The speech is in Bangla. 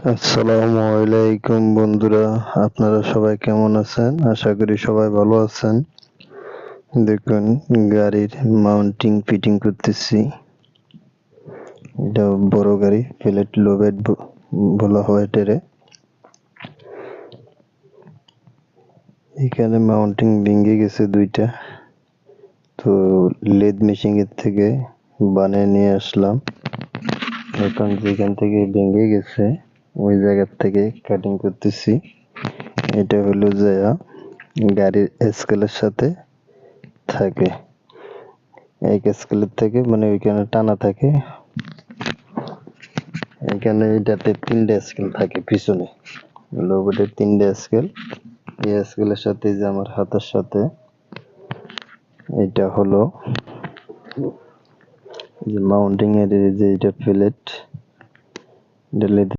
আসসালামু আলাইকুম বন্ধুরা, আপনারা সবাই কেমন আছেন? আশা করি সবাই ভালো আছেন। দেখুন, গাড়ির মাউন্টিং ফিটিং করতেছি। এটা বড় গাড়ি, প্লেট লোবেড বলা হয় এটারে। এখানে মাউন্টিং ভেঙে গেছে দুইটা, তো লেদ মেশিন এর থেকে বানিয়ে নিয়ে আসলাম। এখন যেখান থেকে ভেঙে গেছে ওই জায়গার থেকে কাটিং করতেছি। এটা হলো যে গাড়ির স্কেলের সাথে থাকে, এক স্কেলের থেকে মানে ওইখানে টানা থাকে। এখানে এটাতে 3টা স্কেল থাকে পিছনে, লোবেটের 3টা স্কেল। এই স্কেলের সাথে যে আমার হাতের সাথে এটা হলো যে মাউন্টিং এর যে এটা প্লেট,